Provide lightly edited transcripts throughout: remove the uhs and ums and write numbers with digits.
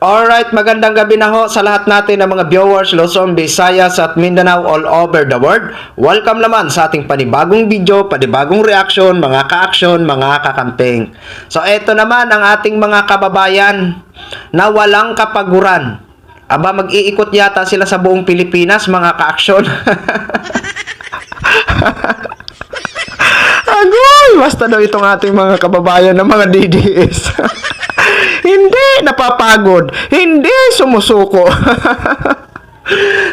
Alright, magandang gabi na ho sa lahat natin ng mga viewers Luzon, Visayas at Mindanao all over the world. Welcome naman sa ating panibagong video, panibagong reaction, mga ka-action, mga kakamping. So eto naman ang ating mga kababayan na walang kapaguran. Aba, mag-iikot yata sila sa buong Pilipinas, mga ka-action. Agoy, basta daw itong ating mga kababayan ng mga DDS. Hindi napapagod, hindi sumusuko.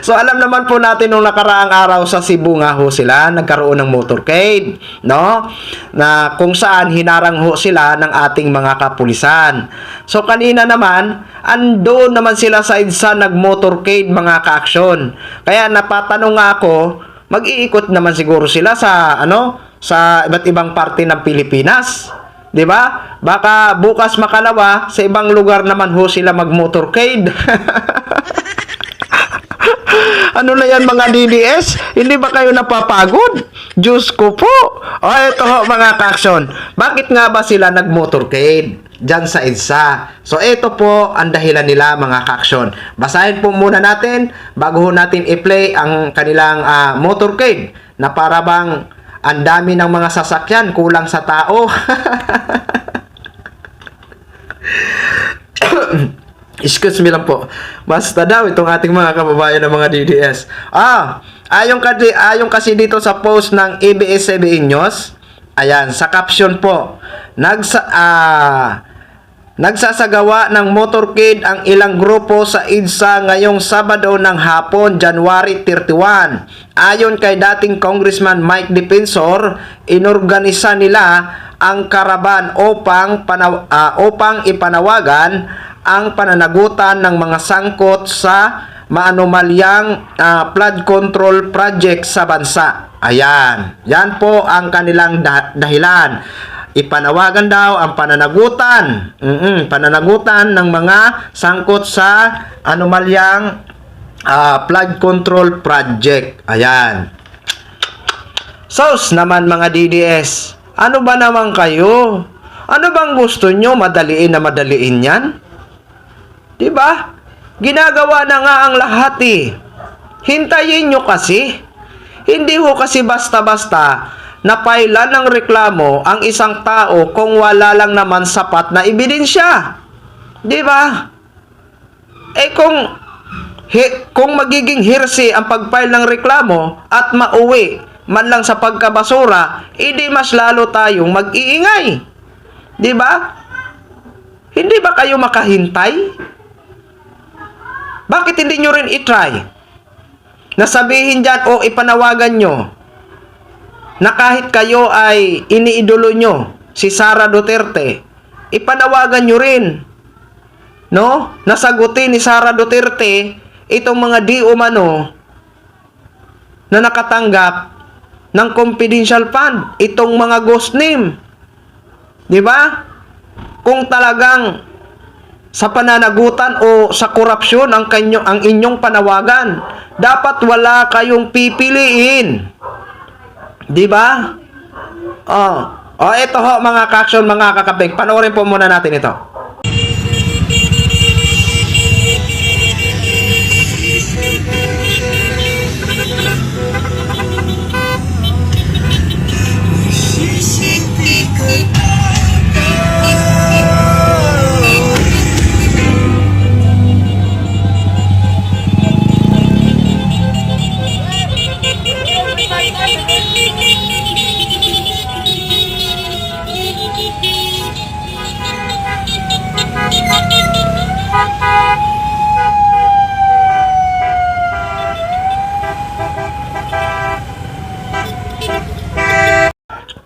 So alam naman po natin nung nakaraang araw sa Cebu nga ho sila nagkaroon ng motorcade, no? Na kung saan hinarang ho sila ng ating mga kapulisan. So kanina naman ando naman sila sa EDSA nag-motorcade, mga ka-action. Kaya napatanong nga ako, mag-iikot naman siguro sila sa sa iba't ibang parte ng Pilipinas. 'Di ba? Baka bukas makalawa sa ibang lugar naman ho sila mag-motorcade. Ano na yan mga DDS? Hindi ba kayo napapagod? Diyos ko po. O ito ho mga ka-action. Bakit nga ba sila nag-motorcade dyan sa EDSA? So ito po ang dahilan nila mga ka-action. Basahin po muna natin bago ho natin i-play ang kanilang motorcade na para bang ang dami ng mga sasakyan, kulang sa tao. Excuse me lang po. Basta daw itong ating mga kababayan ng mga DDS. Ayon kasi dito sa post ng ABS-CBN News. Ayan, sa caption po. Nagsasagawa ng motorcade ang ilang grupo sa EDSA ngayong Sabado ng hapon, January 31. Ayon kay dating Congressman Mike Defensor, inorganisa nila ang karaban upang ipanawagan ang pananagutan ng mga sangkot sa maanumalyang flood control project sa bansa. Ayan, yan po ang kanilang dahilan. Ipanawagan daw ang pananagutan ng mga sangkot sa anomalyang flood control project. Ayan. Sos naman mga DDS, ano ba naman kayo? Ano bang gusto nyo? Madaliin yan? Diba? Ginagawa na nga ang lahat eh. Hintayin nyo kasi. Hindi ho kasi basta-basta napailan ng reklamo ang isang tao kung wala lang naman sapat na ebidensya. Di ba? Kung magiging hearsay ang pag-file ng reklamo at mauwi man lang sa pagkabasura, edi mas lalo tayong mag-iingay. Di ba? Hindi ba kayo makahintay? Bakit hindi nyo rin itry? Nasabihin dyan o ipanawagan nyo na kahit kayo ay iniidolo nyo si Sara Duterte, ipanawagan nyo rin, no? Nasagutin ni Sara Duterte itong mga di umano na nakatanggap ng confidential fund, itong mga ghost name. Di ba? Kung talagang sa pananagutan o sa korupsyon ang inyong panawagan, dapat wala kayong pipiliin. Di ba? Ito ho mga ka-action, mga kakabig. Panoorin po muna natin ito.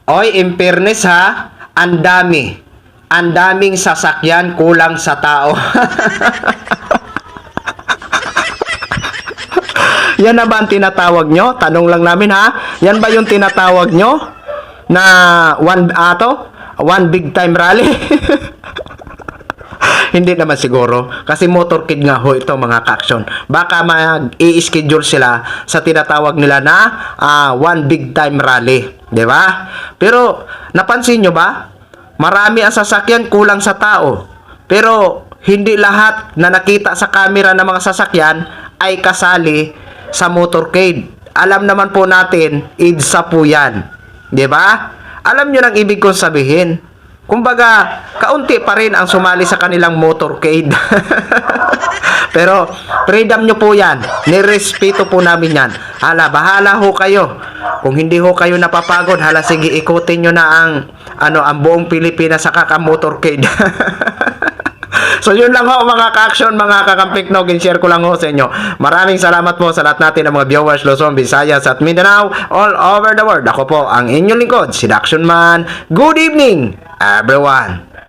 Oy, in fairness ha, ang daming sasakyan, kulang sa tao. Yan na ba ang tinatawag nyo? Tanong lang namin ha. Yan ba yung tinatawag nyo? Na one big time rally? Hindi naman siguro. Kasi motorcade nga ho ito mga ka-action. Baka mag-i-schedule sila sa tinatawag nila na one big time rally. Diba? Pero napansin nyo ba? Marami ang sasakyan, kulang sa tao. Pero hindi lahat na nakita sa camera ng mga sasakyan ay kasali sa motorcade. Alam naman po natin, EDSA po yan. 'Di ba? Alam nyo nang ibig kong sabihin. Kumbaga, kaunti pa rin ang sumali sa kanilang motorcade. Pero, freedom nyo po yan. Nirespeto po namin yan. Hala, bahala ho kayo. Kung hindi ho kayo napapagod, hala, sige, ikutin nyo na ang buong Pilipinas sa kaka-motorcade. So yun lang ho mga ka-action, mga kakampik no, share ko lang ho sa inyo. Maraming salamat po sa lahat natin ng mga viewers Luzon, Visayas at Mindanao all over the world. Ako po ang inyong lingkod, si The Action Man. Good evening everyone.